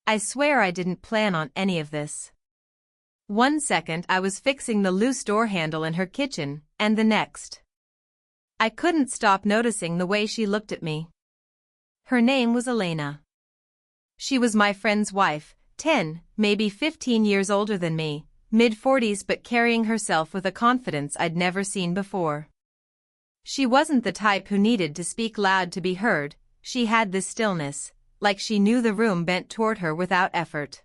I swear I didn't plan on any of this. 1 second I was fixing the loose door handle in her kitchen, and the next, I couldn't stop noticing the way she looked at me. Her name was Elena. She was my friend's wife, 10, maybe 15 years older than me, mid-40s, but carrying herself with a confidence I'd never seen before. She wasn't the type who needed to speak loud to be heard. She had this stillness, like she knew the room bent toward her without effort.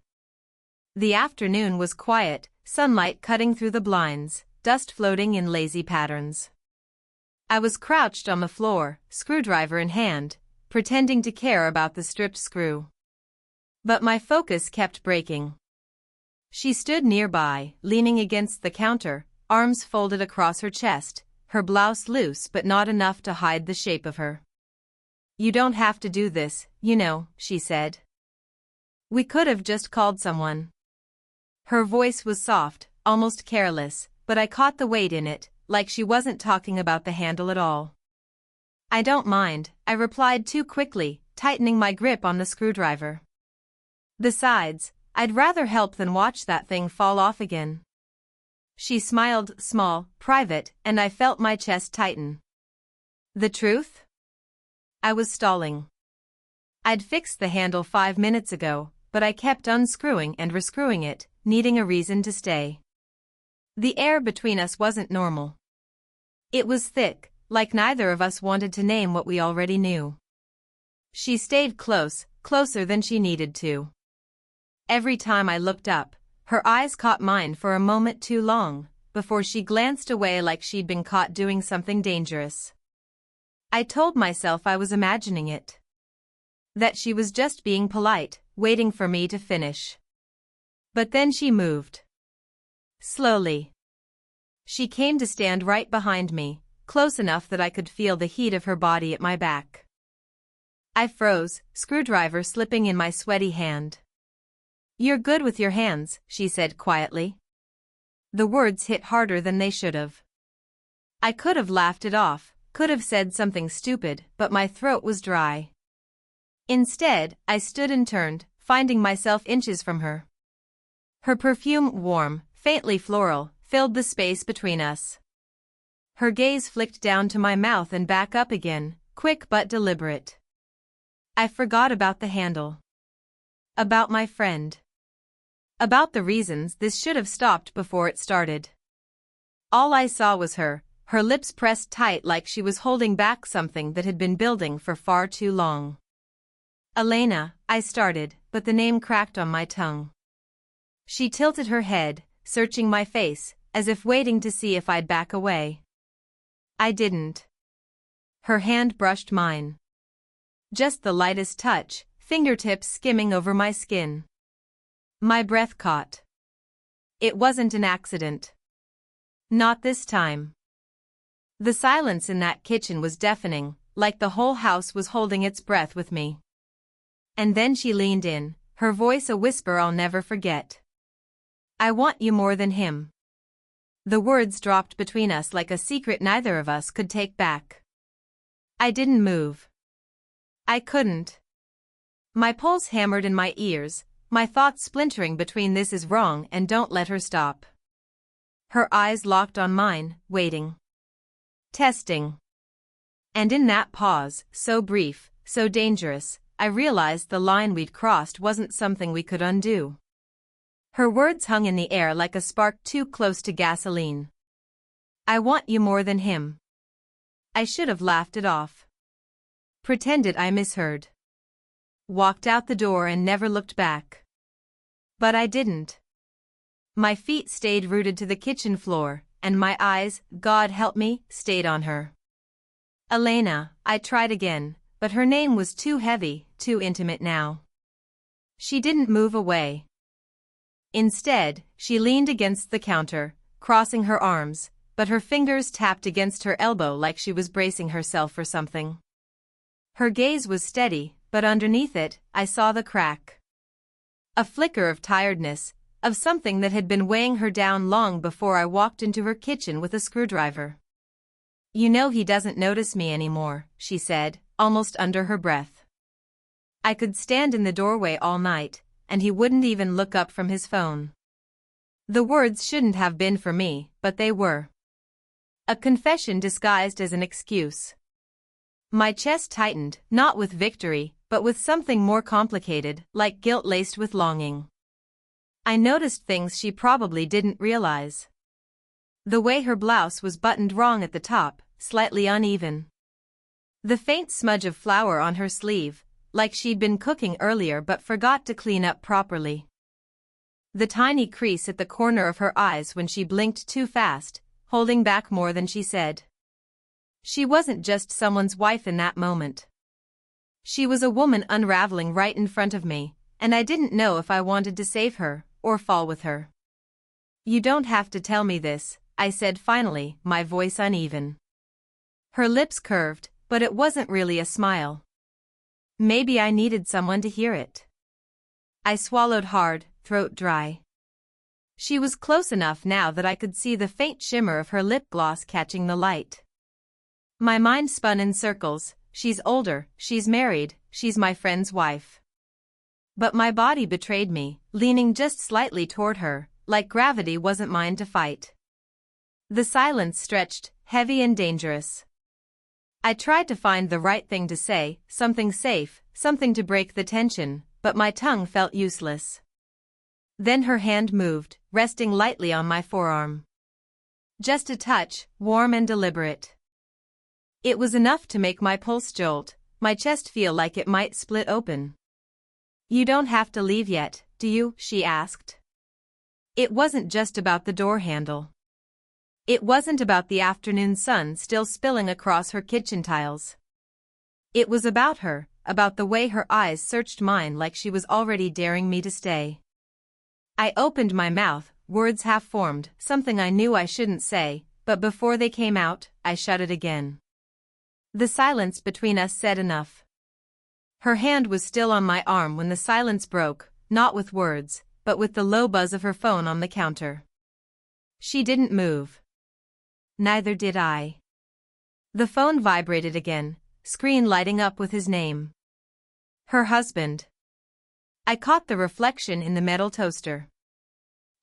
The afternoon was quiet, sunlight cutting through the blinds, dust floating in lazy patterns. I was crouched on the floor, screwdriver in hand, pretending to care about the stripped screw. But my focus kept breaking. She stood nearby, leaning against the counter, arms folded across her chest, her blouse loose but not enough to hide the shape of her. "You don't have to do this, you know," she said. "We could have just called someone." Her voice was soft, almost careless, but I caught the weight in it, like she wasn't talking about the handle at all. "I don't mind," I replied too quickly, tightening my grip on the screwdriver. "Besides, I'd rather help than watch that thing fall off again." She smiled, small, private, and I felt my chest tighten. "The truth?" I was stalling. I'd fixed the handle 5 minutes ago, but I kept unscrewing and rescrewing it, needing a reason to stay. The air between us wasn't normal. It was thick, like neither of us wanted to name what we already knew. She stayed close, closer than she needed to. Every time I looked up, her eyes caught mine for a moment too long, before she glanced away like she'd been caught doing something dangerous. I told myself I was imagining it. That she was just being polite, waiting for me to finish. But then she moved. Slowly. She came to stand right behind me, close enough that I could feel the heat of her body at my back. I froze, screwdriver slipping in my sweaty hand. "You're good with your hands," she said quietly. The words hit harder than they should have. I could have laughed it off, could have said something stupid, but my throat was dry. Instead, I stood and turned, finding myself inches from her. Her perfume, warm, faintly floral, filled the space between us. Her gaze flicked down to my mouth and back up again, quick but deliberate. I forgot about the handle. About my friend. About the reasons this should have stopped before it started. All I saw was her lips pressed tight like she was holding back something that had been building for far too long. "Elena," I started, but the name cracked on my tongue. She tilted her head, searching my face, as if waiting to see if I'd back away. I didn't. Her hand brushed mine. Just the lightest touch, fingertips skimming over my skin. My breath caught. It wasn't an accident. Not this time. The silence in that kitchen was deafening, like the whole house was holding its breath with me. And then she leaned in, her voice a whisper I'll never forget. "I want you more than him." The words dropped between us like a secret neither of us could take back. I didn't move. I couldn't. My pulse hammered in my ears, my thoughts splintering between "this is wrong" and "don't let her stop." Her eyes locked on mine, waiting. Testing. And in that pause, so brief, so dangerous, I realized the line we'd crossed wasn't something we could undo. Her words hung in the air like a spark too close to gasoline. "I want you more than him." I should have laughed it off. Pretended I misheard. Walked out the door and never looked back. But I didn't. My feet stayed rooted to the kitchen floor, and my eyes, God help me, stayed on her. "Elena," I tried again, but her name was too heavy, too intimate now. She didn't move away. Instead, she leaned against the counter, crossing her arms, but her fingers tapped against her elbow like she was bracing herself for something. Her gaze was steady, but underneath it, I saw the crack. A flicker of tiredness, of something that had been weighing her down long before I walked into her kitchen with a screwdriver. "You know he doesn't notice me anymore," she said, almost under her breath. I could stand in the doorway all night, and he wouldn't even look up from his phone. The words shouldn't have been for me, but they were. A confession disguised as an excuse. My chest tightened, not with victory, but with something more complicated, like guilt laced with longing. I noticed things she probably didn't realize. The way her blouse was buttoned wrong at the top, slightly uneven. The faint smudge of flour on her sleeve, like she'd been cooking earlier but forgot to clean up properly. The tiny crease at the corner of her eyes when she blinked too fast, holding back more than she said. She wasn't just someone's wife in that moment. She was a woman unraveling right in front of me, and I didn't know if I wanted to save her, or fall with her. "You don't have to tell me this," I said finally, my voice uneven. Her lips curved, but it wasn't really a smile. Maybe I needed someone to hear it. I swallowed hard, throat dry. She was close enough now that I could see the faint shimmer of her lip gloss catching the light. My mind spun in circles. She's older, she's married, she's my friend's wife. But my body betrayed me, leaning just slightly toward her, like gravity wasn't mine to fight. The silence stretched, heavy and dangerous. I tried to find the right thing to say, something safe, something to break the tension, but my tongue felt useless. Then her hand moved, resting lightly on my forearm. Just a touch, warm and deliberate. It was enough to make my pulse jolt, my chest feel like it might split open. "You don't have to leave yet, do you?" she asked. It wasn't just about the door handle. It wasn't about the afternoon sun still spilling across her kitchen tiles. It was about her, about the way her eyes searched mine like she was already daring me to stay. I opened my mouth, words half-formed, something I knew I shouldn't say, but before they came out, I shut it again. The silence between us said enough. Her hand was still on my arm when the silence broke, not with words, but with the low buzz of her phone on the counter. She didn't move. Neither did I. The phone vibrated again, screen lighting up with his name. Her husband. I caught the reflection in the metal toaster.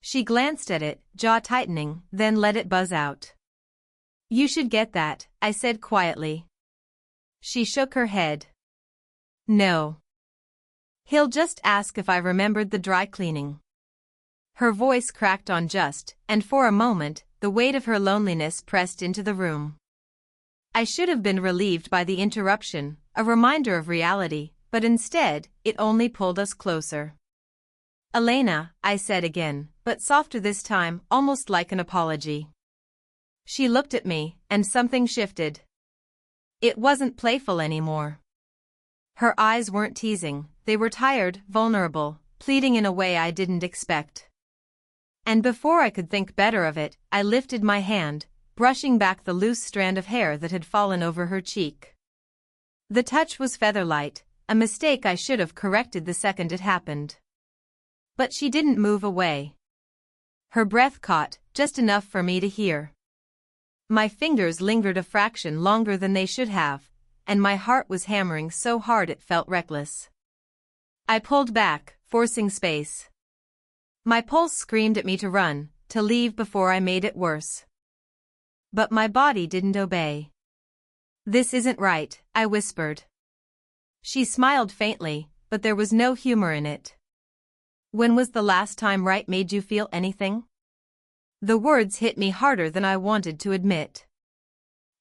She glanced at it, jaw tightening, then let it buzz out. "You should get that," I said quietly. She shook her head. "No. He'll just ask if I remembered the dry cleaning." Her voice cracked on just, and for a moment, the weight of her loneliness pressed into the room. I should have been relieved by the interruption, a reminder of reality, but instead, it only pulled us closer. "Elena," I said again, but softer this time, almost like an apology. She looked at me, and something shifted. It wasn't playful anymore. Her eyes weren't teasing, they were tired, vulnerable, pleading in a way I didn't expect. And before I could think better of it, I lifted my hand, brushing back the loose strand of hair that had fallen over her cheek. The touch was feather-light, a mistake I should have corrected the second it happened. But she didn't move away. Her breath caught, just enough for me to hear. My fingers lingered a fraction longer than they should have, and my heart was hammering so hard it felt reckless. I pulled back, forcing space. My pulse screamed at me to run, to leave before I made it worse. But my body didn't obey. "This isn't right," I whispered. She smiled faintly, but there was no humor in it. "When was the last time right made you feel anything?" The words hit me harder than I wanted to admit.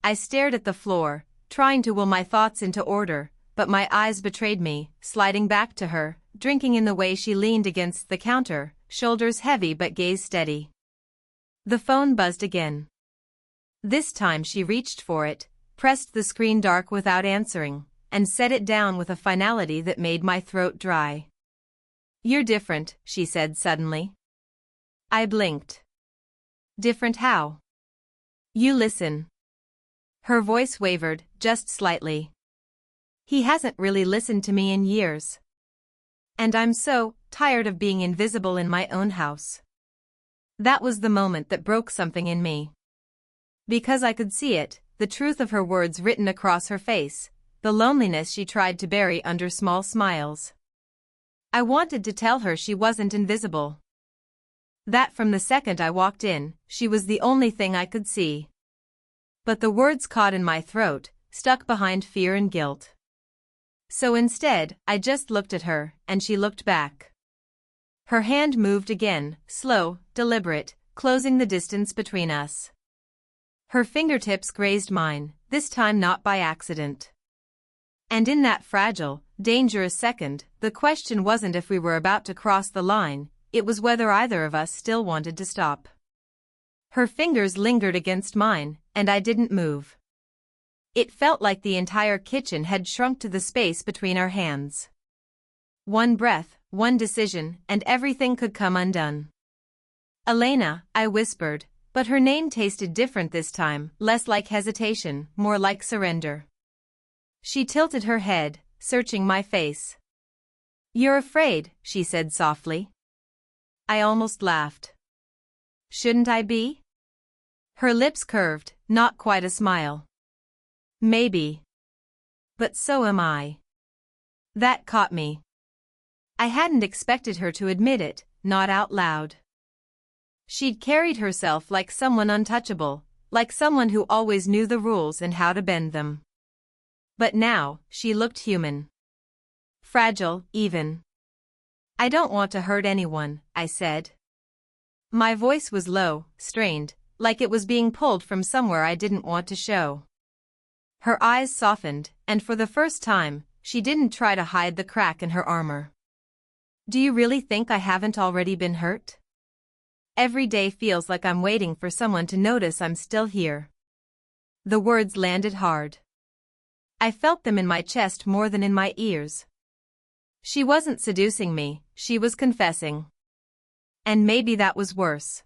I stared at the floor, trying to will my thoughts into order, but my eyes betrayed me, sliding back to her, drinking in the way she leaned against the counter, shoulders heavy but gaze steady. The phone buzzed again. This time she reached for it, pressed the screen dark without answering, and set it down with a finality that made my throat dry. "You're different," she said suddenly. I blinked. "Different how?" "You listen." Her voice wavered, just slightly. "He hasn't really listened to me in years. And I'm so tired of being invisible in my own house." That was the moment that broke something in me. Because I could see it, the truth of her words written across her face, the loneliness she tried to bury under small smiles. I wanted to tell her she wasn't invisible. That from the second I walked in, she was the only thing I could see. But the words caught in my throat, stuck behind fear and guilt. So instead, I just looked at her, and she looked back. Her hand moved again, slow, deliberate, closing the distance between us. Her fingertips grazed mine, this time not by accident. And in that fragile, dangerous second, the question wasn't if we were about to cross the line, it was whether either of us still wanted to stop. Her fingers lingered against mine, and I didn't move. It felt like the entire kitchen had shrunk to the space between our hands. One breath, one decision, and everything could come undone. Elena, I whispered, but her name tasted different this time, less like hesitation, more like surrender. She tilted her head, searching my face. You're afraid, she said softly. I almost laughed. Shouldn't I be? Her lips curved, not quite a smile. Maybe. But so am I. That caught me. I hadn't expected her to admit it, not out loud. She'd carried herself like someone untouchable, like someone who always knew the rules and how to bend them. But now, she looked human. Fragile, even. I don't want to hurt anyone, I said. My voice was low, strained, like it was being pulled from somewhere I didn't want to show. Her eyes softened, and for the first time, she didn't try to hide the crack in her armor. Do you really think I haven't already been hurt? Every day feels like I'm waiting for someone to notice I'm still here. The words landed hard. I felt them in my chest more than in my ears. She wasn't seducing me, she was confessing. And maybe that was worse.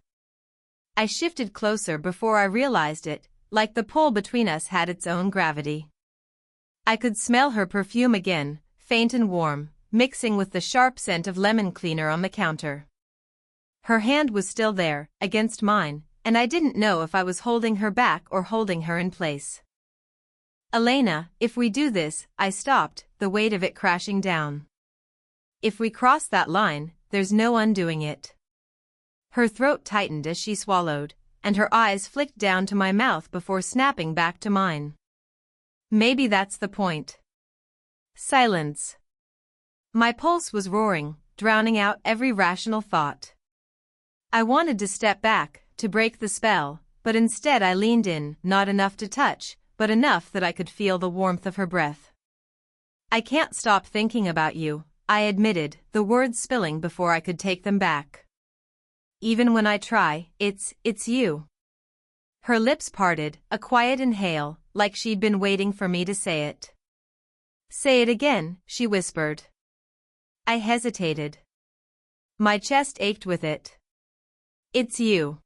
I shifted closer before I realized it, like the pull between us had its own gravity. I could smell her perfume again, faint and warm, mixing with the sharp scent of lemon cleaner on the counter. Her hand was still there, against mine, and I didn't know if I was holding her back or holding her in place. Elena, if we do this, I stopped, the weight of it crashing down. If we cross that line, there's no undoing it. Her throat tightened as she swallowed, and her eyes flicked down to my mouth before snapping back to mine. Maybe that's the point. Silence. My pulse was roaring, drowning out every rational thought. I wanted to step back, to break the spell, but instead I leaned in, not enough to touch, but enough that I could feel the warmth of her breath. I can't stop thinking about you, I admitted, the words spilling before I could take them back. Even when I try, it's you. Her lips parted, a quiet inhale, like she'd been waiting for me to say it. Say it again, she whispered. I hesitated. My chest ached with it. It's you.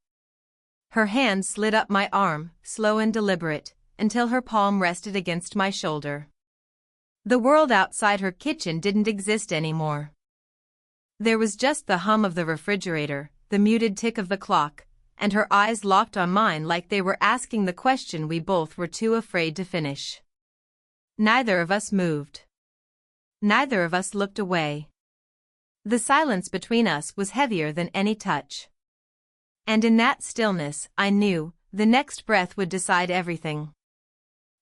Her hand slid up my arm, slow and deliberate, until her palm rested against my shoulder. The world outside her kitchen didn't exist anymore. There was just the hum of the refrigerator, the muted tick of the clock, and her eyes locked on mine like they were asking the question we both were too afraid to finish. Neither of us moved. Neither of us looked away. The silence between us was heavier than any touch. And in that stillness, I knew, the next breath would decide everything.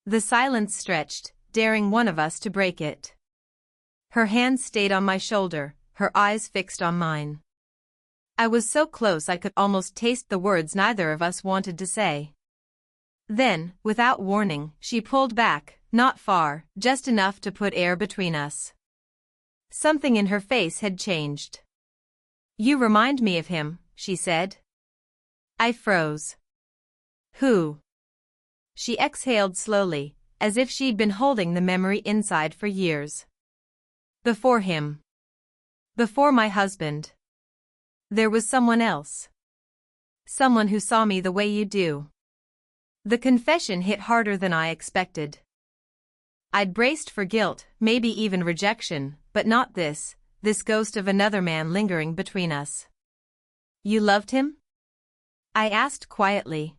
The silence stretched, daring one of us to break it. Her hand stayed on my shoulder, her eyes fixed on mine. I was so close I could almost taste the words neither of us wanted to say. Then, without warning, she pulled back, not far, just enough to put air between us. Something in her face had changed. You remind me of him, she said. I froze. Who? She exhaled slowly, as if she'd been holding the memory inside for years. Before him. Before my husband. There was someone else. Someone who saw me the way you do. The confession hit harder than I expected. I'd braced for guilt, maybe even rejection, but not this ghost of another man lingering between us. You loved him? I asked quietly.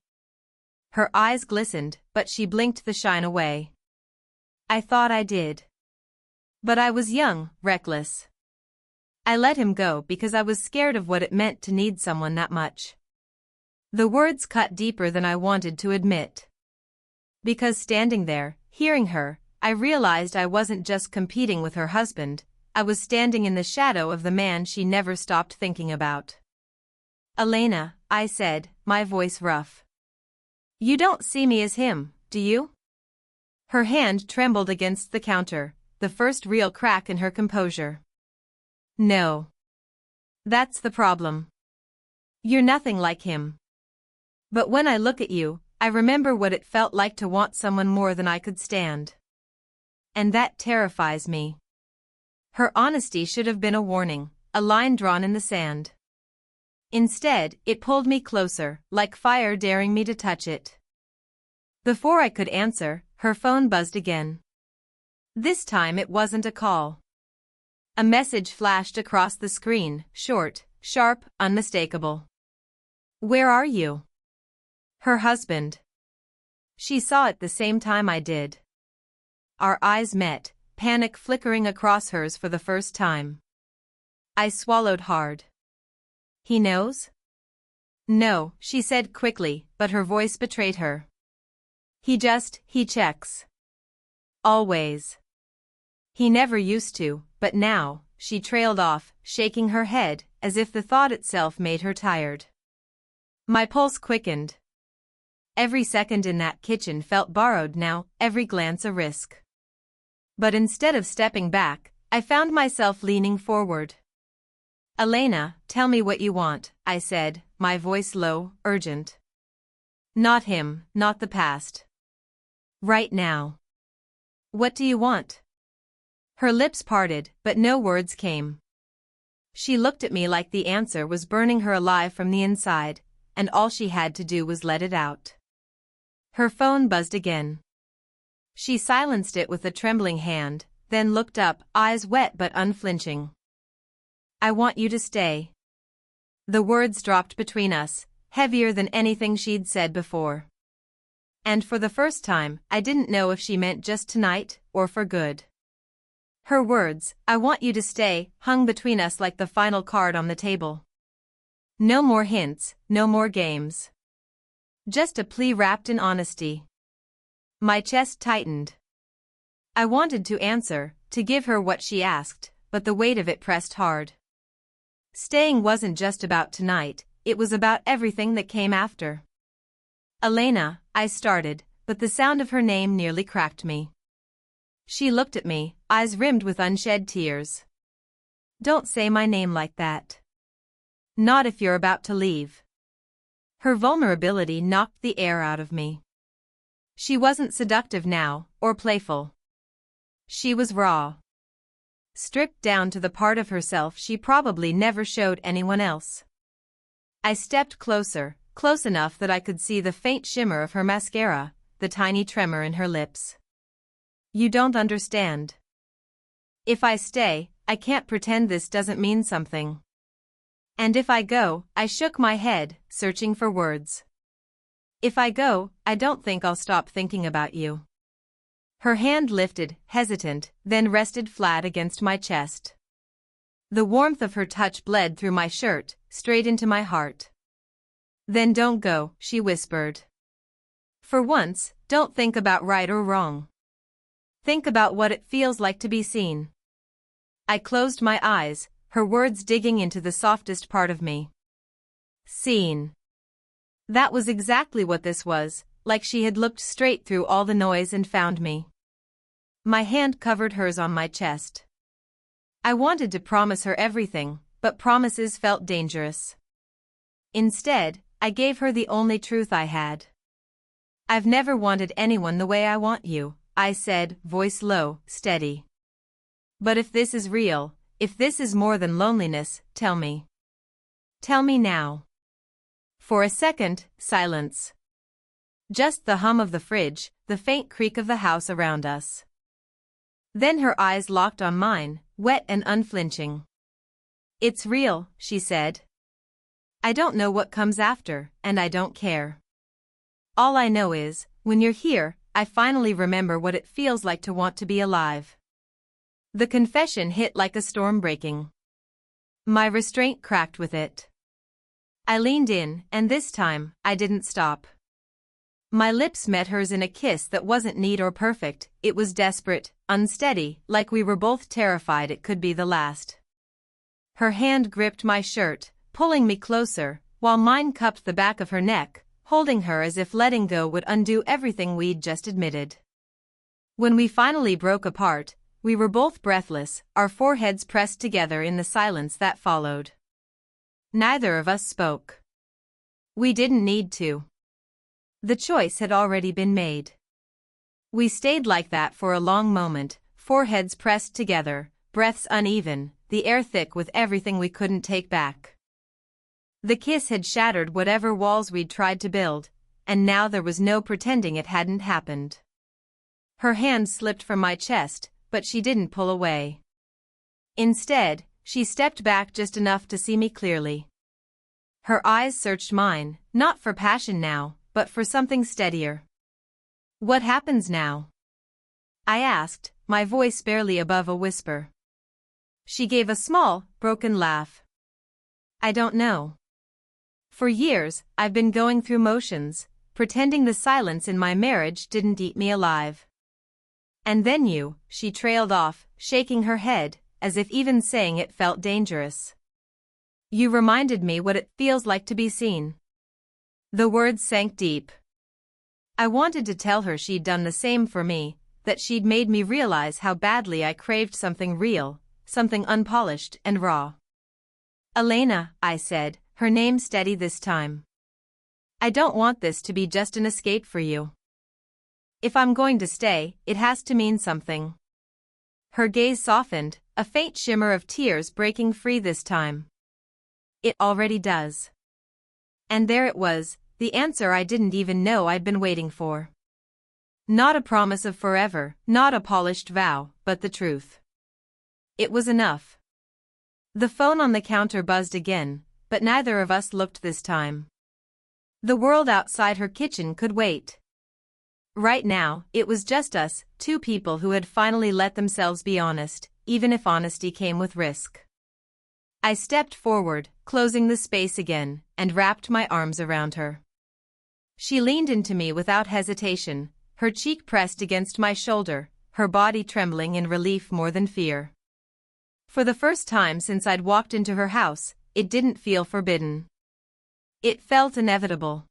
Her eyes glistened, but she blinked the shine away. I thought I did. But I was young, reckless. I let him go because I was scared of what it meant to need someone that much. The words cut deeper than I wanted to admit. Because standing there, hearing her, I realized I wasn't just competing with her husband, I was standing in the shadow of the man she never stopped thinking about. Elena, I said, my voice rough. You don't see me as him, do you? Her hand trembled against the counter, the first real crack in her composure. No. That's the problem. You're nothing like him. But when I look at you, I remember what it felt like to want someone more than I could stand. And that terrifies me. Her honesty should have been a warning, a line drawn in the sand. Instead, it pulled me closer, like fire daring me to touch it. Before I could answer, her phone buzzed again. This time it wasn't a call. A message flashed across the screen, short, sharp, unmistakable. Where are you? Her husband. She saw it the same time I did. Our eyes met, panic flickering across hers for the first time. I swallowed hard. He knows? No, she said quickly, but her voice betrayed her. He checks. Always. He never used to, but now, she trailed off, shaking her head, as if the thought itself made her tired. My pulse quickened. Every second in that kitchen felt borrowed now, every glance a risk. But instead of stepping back, I found myself leaning forward. Elena, tell me what you want, I said, my voice low, urgent. Not him, not the past. Right now. What do you want? Her lips parted, but no words came. She looked at me like the answer was burning her alive from the inside, and all she had to do was let it out. Her phone buzzed again. She silenced it with a trembling hand, then looked up, eyes wet but unflinching. I want you to stay. The words dropped between us, heavier than anything she'd said before. And for the first time, I didn't know if she meant just tonight, or for good. Her words, I want you to stay, hung between us like the final card on the table. No more hints, no more games. Just a plea wrapped in honesty. My chest tightened. I wanted to answer, to give her what she asked, but the weight of it pressed hard. Staying wasn't just about tonight, it was about everything that came after. Elena, I started, but the sound of her name nearly cracked me. She looked at me, eyes rimmed with unshed tears. Don't say my name like that. Not if you're about to leave. Her vulnerability knocked the air out of me. She wasn't seductive now, or playful. She was raw. Stripped down to the part of herself she probably never showed anyone else. I stepped closer, close enough that I could see the faint shimmer of her mascara, the tiny tremor in her lips. You don't understand. If I stay, I can't pretend this doesn't mean something. And if I go, I shook my head, searching for words. If I go, I don't think I'll stop thinking about you. Her hand lifted, hesitant, then rested flat against my chest. The warmth of her touch bled through my shirt, straight into my heart. Then don't go, she whispered. For once, don't think about right or wrong. Think about what it feels like to be seen. I closed my eyes, her words digging into the softest part of me. Seen. That was exactly what this was, like she had looked straight through all the noise and found me. My hand covered hers on my chest. I wanted to promise her everything, but promises felt dangerous. Instead, I gave her the only truth I had. I've never wanted anyone the way I want you, I said, voice low, steady. But if this is real, if this is more than loneliness, tell me. Tell me now. For a second, silence. Just the hum of the fridge, the faint creak of the house around us. Then her eyes locked on mine, wet and unflinching. It's real, she said. I don't know what comes after, and I don't care. All I know is, when you're here, I finally remember what it feels like to want to be alive. The confession hit like a storm breaking. My restraint cracked with it. I leaned in, and this time, I didn't stop. My lips met hers in a kiss that wasn't neat or perfect, it was desperate, unsteady, like we were both terrified it could be the last. Her hand gripped my shirt, pulling me closer, while mine cupped the back of her neck, holding her as if letting go would undo everything we'd just admitted. When we finally broke apart, we were both breathless, our foreheads pressed together in the silence that followed. Neither of us spoke. We didn't need to. The choice had already been made. We stayed like that for a long moment, foreheads pressed together, breaths uneven, the air thick with everything we couldn't take back. The kiss had shattered whatever walls we'd tried to build, and now there was no pretending it hadn't happened. Her hand slipped from my chest, but she didn't pull away. Instead, she stepped back just enough to see me clearly. Her eyes searched mine, not for passion now, but for something steadier. "What happens now?" I asked, my voice barely above a whisper. She gave a small, broken laugh. "I don't know. For years, I've been going through motions, pretending the silence in my marriage didn't eat me alive. And then you," she trailed off, shaking her head, as if even saying it felt dangerous. "You reminded me what it feels like to be seen." The words sank deep. I wanted to tell her she'd done the same for me, that she'd made me realize how badly I craved something real, something unpolished and raw. "Elena," I said, her name steady this time. "I don't want this to be just an escape for you. If I'm going to stay, it has to mean something." Her gaze softened, a faint shimmer of tears breaking free this time. "It already does." And there it was, the answer I didn't even know I'd been waiting for. Not a promise of forever, not a polished vow, but the truth. It was enough. The phone on the counter buzzed again, but neither of us looked this time. The world outside her kitchen could wait. Right now, it was just us, two people who had finally let themselves be honest, even if honesty came with risk. I stepped forward, closing the space again, and wrapped my arms around her. She leaned into me without hesitation, her cheek pressed against my shoulder, her body trembling in relief more than fear. For the first time since I'd walked into her house, it didn't feel forbidden. It felt inevitable.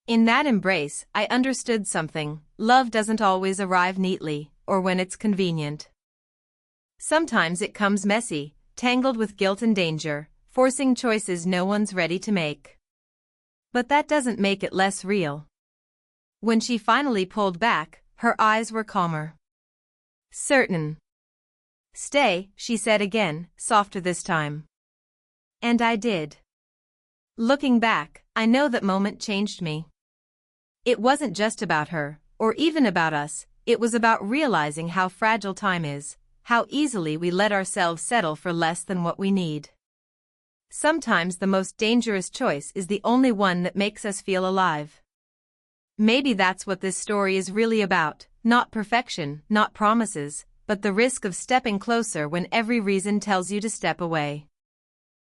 In that embrace, I understood something: love doesn't always arrive neatly, or when it's convenient. Sometimes it comes messy, tangled with guilt and danger, forcing choices no one's ready to make. But that doesn't make it less real. When she finally pulled back, her eyes were calmer. "Certain." "Stay," she said again, softer this time. And I did. Looking back, I know that moment changed me. It wasn't just about her, or even about us, it was about realizing how fragile time is, how easily we let ourselves settle for less than what we need. Sometimes the most dangerous choice is the only one that makes us feel alive. Maybe that's what this story is really about, not perfection, not promises, but the risk of stepping closer when every reason tells you to step away.